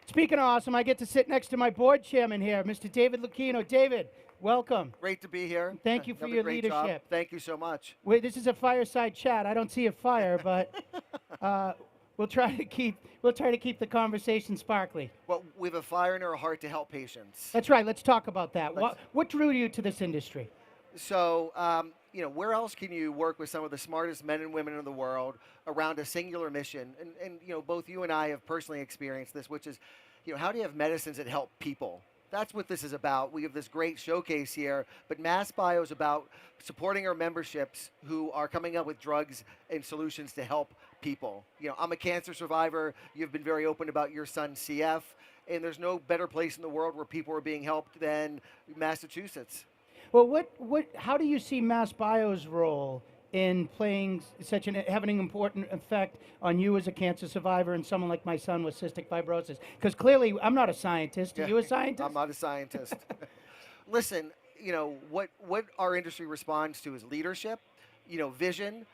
Speaking of awesome, I get to sit next to my board chairman here, Mr. David Lucchino. David, welcome. Great to be here. Thank you for Another your great job. leadership. Thank you so much. Wait, this is a fireside chat. I don't see a fire, but we'll try to keep the conversation sparkly. Well, we have a fire in our heart to help patients. That's right. Let's talk about that. What drew you to this industry? So, where else can you work with some of the smartest men and women in the world around a singular mission? And both you and I have personally experienced this, which is, how do you have medicines that help people? That's what this is about. We have this great showcase here, but MassBio is about supporting our memberships who are coming up with drugs and solutions to help people. I'm a cancer survivor. You've been very open about your son's CF, and there's no better place in the world where people are being helped than Massachusetts. Well, how do you see MassBio's role in playing having an important effect on you as a cancer survivor and someone like my son with cystic fibrosis? Because clearly, I'm not a scientist. Are you a scientist? I'm not a scientist. Listen, what our industry responds to is leadership, vision.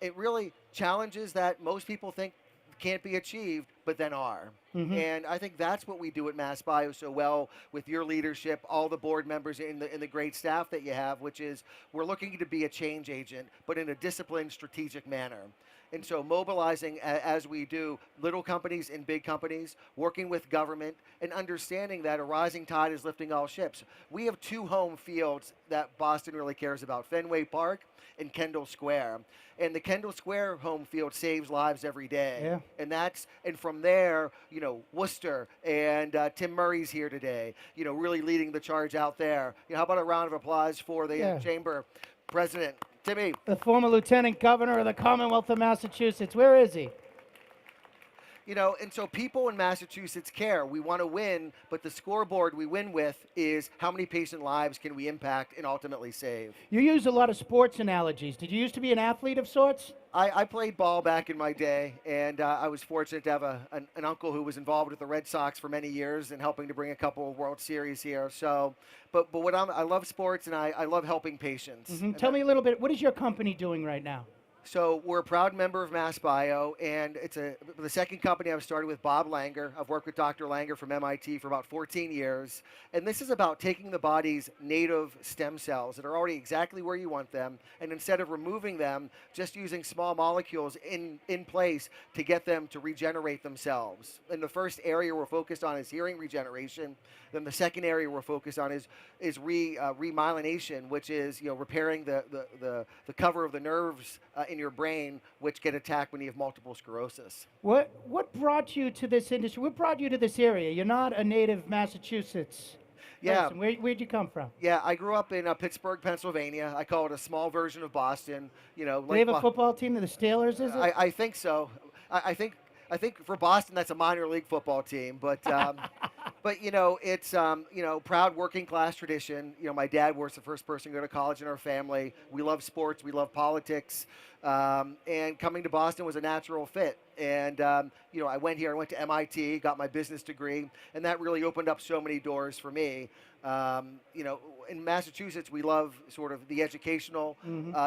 It really challenges that most people think can't be achieved, but then are. Mm-hmm. And I think that's what we do at MassBio so well with your leadership, all the board members and the great staff that you have, which is we're looking to be a change agent, but in a disciplined, strategic manner. And so mobilizing, as we do, little companies and big companies, working with government, and understanding that a rising tide is lifting all ships. We have two home fields that Boston really cares about, Fenway Park and Kendall Square. And the Kendall Square home field saves lives every day. Yeah. And from there, Worcester and Tim Murray's here today, really leading the charge out there. How about a round of applause for the Chamber President, Timmy? The former Lieutenant Governor of the Commonwealth of Massachusetts. Where is he? And so people in Massachusetts care. We want to win, but the scoreboard we win with is how many patient lives can we impact and ultimately save. You use a lot of sports analogies. Did you used to be an athlete of sorts? I played ball back in my day, and I was fortunate to have an uncle who was involved with the Red Sox for many years and helping to bring a couple of World Series here. So, but I love sports, and I love helping patients. Mm-hmm. Tell me a little bit, what is your company doing right now? So we're a proud member of MassBio, and it's the second company I've started with Bob Langer. I've worked with Dr. Langer from MIT for about 14 years, and this is about taking the body's native stem cells that are already exactly where you want them, and instead of removing them, just using small molecules in place to get them to regenerate themselves. And the first area we're focused on is hearing regeneration. Then the second area we're focused on is remyelination, which is repairing the cover of the nerves in your brain, which get attacked when you have multiple sclerosis. What brought you to this industry? What brought you to this area? You're not a native Massachusetts person. Where'd you come from? Yeah, I grew up in Pittsburgh, Pennsylvania. I call it a small version of Boston. Do they have a football team? The Steelers, is it? I think so. I think for Boston that's a minor league football team, but but it's proud working class tradition. My dad was the first person to go to college in our family. We love sports, we love politics, and coming to Boston was a natural fit. And I went here. I went to MIT, got my business degree, and that really opened up so many doors for me. In Massachusetts, we love sort of the educational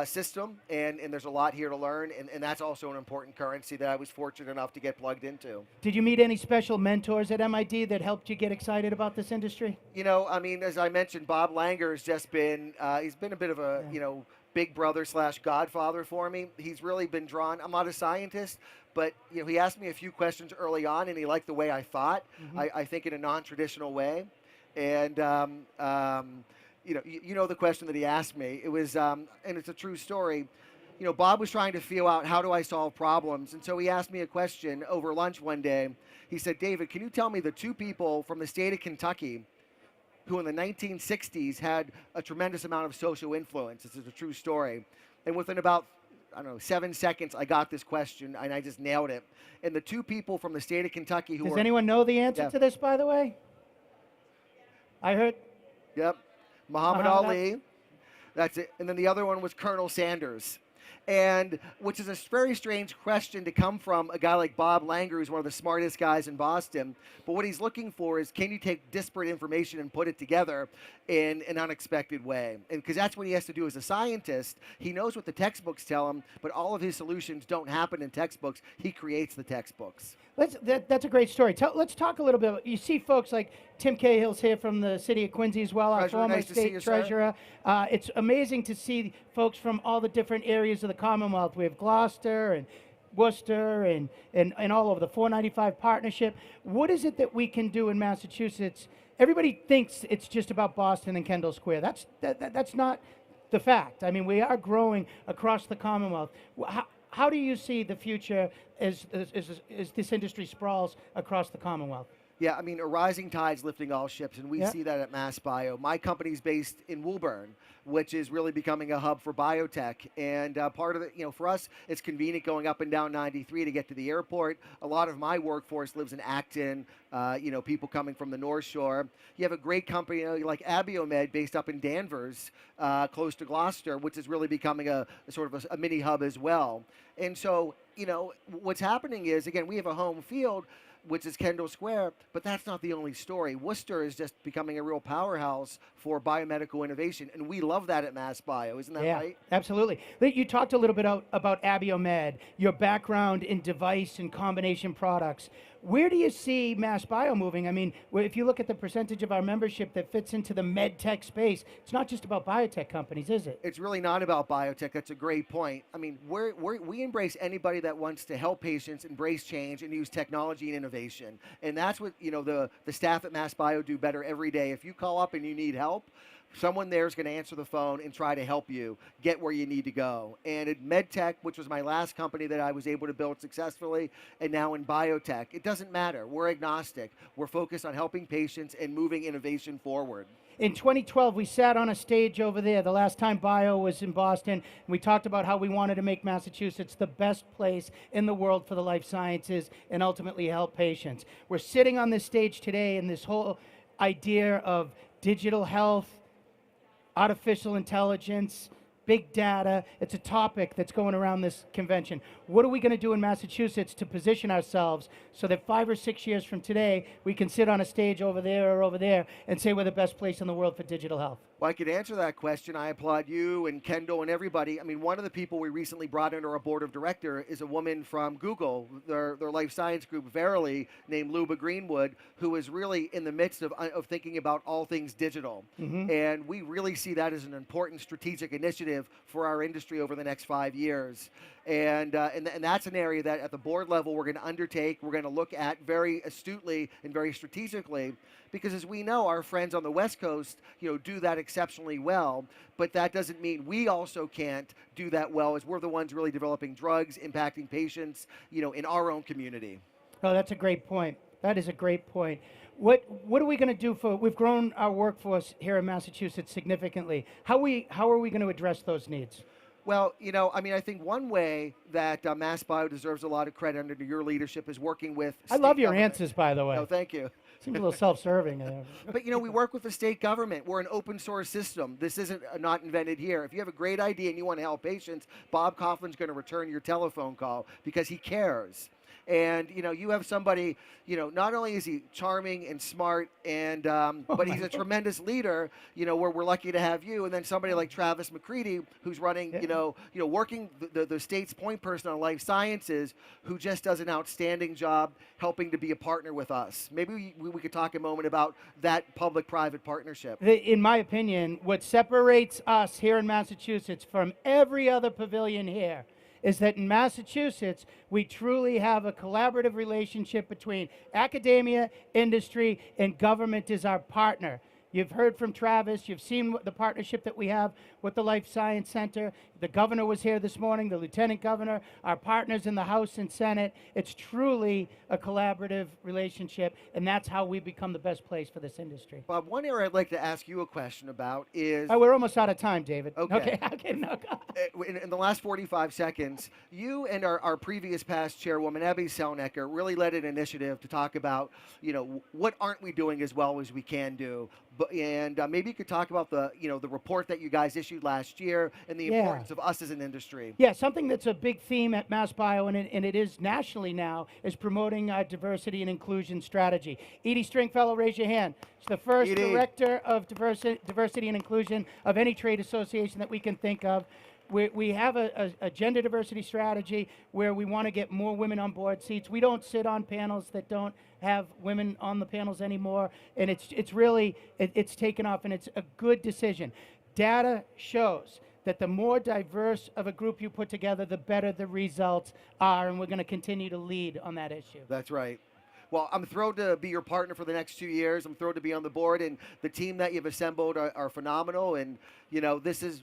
system, and there's a lot here to learn, and that's also an important currency that I was fortunate enough to get plugged into. Did you meet any special mentors at MIT that helped you get excited about this industry? As I mentioned, Bob Langer has just been, he's been a bit of a, big brother / godfather for me. He's really been drawn. I'm not a scientist, but he asked me a few questions early on, and he liked the way I thought. I think in a non-traditional way. And the question that he asked me. It was, and it's a true story. Bob was trying to feel out how do I solve problems, and so he asked me a question over lunch one day. He said, "David, can you tell me the two people from the state of Kentucky who in the 1960s had a tremendous amount of social influence?" This is a true story. And within about 7 seconds, I got this question, and I just nailed it. And the two people from the state of Kentucky who Does anyone know the answer to this, by the way? I heard. Yep. Muhammad Ali. That's it. And then the other one was Colonel Sanders. And which is a very strange question to come from a guy like Bob Langer, who's one of the smartest guys in Boston. But what he's looking for is, can you take disparate information and put it together in an unexpected way? And because that's what he has to do as a scientist. He knows what the textbooks tell him, but all of his solutions don't happen in textbooks. He creates the textbooks. That's a great story. Let's talk a little bit. You see folks like Tim Cahill's here from the city of Quincy as well, our Treasurer, former nice to see state you, sir. treasurer. It's amazing to see folks from all the different areas of the Commonwealth. We have Gloucester and Worcester and all over the 495 partnership. What is it that we can do in Massachusetts? Everybody thinks it's just about Boston and Kendall Square. That's not the fact. I mean, we are growing across the Commonwealth. How do you see the future as this industry sprawls across the Commonwealth? Yeah, I mean, a rising tide's lifting all ships, and we Yeah. see that at MassBio. My company's based in Woolburn, which is really becoming a hub for biotech. And part of it, for us, it's convenient going up and down 93 to get to the airport. A lot of my workforce lives in Acton, people coming from the North Shore. You have a great company like Abiomed based up in Danvers, close to Gloucester, which is really becoming a sort of a mini hub as well. And so, what's happening is, again, we have a home field, which is Kendall Square, but that's not the only story. Worcester is just becoming a real powerhouse for biomedical innovation, and we love that at MassBio, isn't that right? Absolutely. You talked a little bit about Abiomed, your background in device and combination products. Where do you see MassBio moving? I mean, if you look at the percentage of our membership that fits into the med tech space, it's not just about biotech companies, is it? It's really not about biotech. That's a great point. I mean, we embrace anybody that wants to help patients embrace change and use technology and innovation. And that's what, the staff at MassBio do better every day. If you call up and you need help, someone there is going to answer the phone and try to help you get where you need to go. And at MedTech, which was my last company that I was able to build successfully, and now in biotech, it doesn't matter. We're agnostic. We're focused on helping patients and moving innovation forward. In 2012, we sat on a stage over there, the last time Bio was in Boston, and we talked about how we wanted to make Massachusetts the best place in the world for the life sciences and ultimately help patients. We're sitting on this stage today, and this whole idea of digital health, artificial intelligence, big data, it's a topic that's going around this convention. What are we going to do in Massachusetts to position ourselves so that 5 or 6 years from today, we can sit on a stage over there or over there and say we're the best place in the world for digital health? Well, I could answer that question. I applaud you and Kendall and everybody. I mean, one of the people we recently brought into our board of director is a woman from Google, their life science group, Verily, named Luba Greenwood, who is really in the midst of thinking about all things digital. Mm-hmm. And we really see that as an important strategic initiative for our industry over the next 5 years. And that's an area that at the board level we're going to undertake, we're going to look at very astutely and very strategically, because as we know, our friends on the West Coast, do that exceptionally well, but that doesn't mean we also can't do that well, as we're the ones really developing drugs, impacting patients, in our own community. Oh, that's a great point. That is a great point. What are we going to do we've grown our workforce here in Massachusetts significantly. How are we going to address those needs? Well, I think one way that MassBio deserves a lot of credit under your leadership is working with I love state your government. answers, by the way. No, thank you. Seems a little self-serving. But, we work with the state government. We're an open source system. This isn't not invented here. If you have a great idea and you want to help patients, Bob Coughlin's going to return your telephone call because he cares. And, you have somebody, not only is he charming and smart, and but he's a tremendous leader, where we're lucky to have you. And then somebody like Travis McCready, who's running, working the state's point person on life sciences, who just does an outstanding job helping to be a partner with us. Maybe we could talk a moment about that public-private partnership. In my opinion, what separates us here in Massachusetts from every other pavilion here is that in Massachusetts, we truly have a collaborative relationship between academia, industry, and government as our partner. You've heard from Travis. You've seen the partnership that we have with the Life Science Center. The governor was here this morning, the lieutenant governor, our partners in the House and Senate. It's truly a collaborative relationship, and that's how we become the best place for this industry. Bob, one area I'd like to ask you a question about is... Oh, we're almost out of time, David. Okay. Okay, no, go. In the last 45 seconds, you and our previous past chairwoman, Abby Selnecker, really led an initiative to talk about, what aren't we doing as well as we can do. And maybe you could talk about the report that you guys issued last year and the importance of us as an industry. Yeah, something that's a big theme at MassBio, and it is nationally now, is promoting our diversity and inclusion strategy. Edie Stringfellow, raise your hand. She's the first Edie. director of diversity and inclusion of any trade association that we can think of. we have a gender diversity strategy where we want to get more women on board seats. We don't sit on panels that don't have women on the panels anymore, and it's really it's taken off, and it's a good decision. Data shows that the more diverse of a group you put together, the better the results are, and we're going to continue to lead on that issue. That's right. Well, I'm thrilled to be your partner for the next 2 years. I'm thrilled to be on the board, and the team that you've assembled are phenomenal. And this is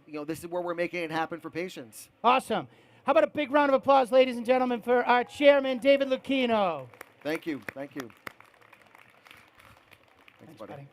where we're making it happen for patients. Awesome. How about a big round of applause, ladies and gentlemen, for our chairman, David Lucchino. Thank you. Thank you. Thanks, buddy. Buddy.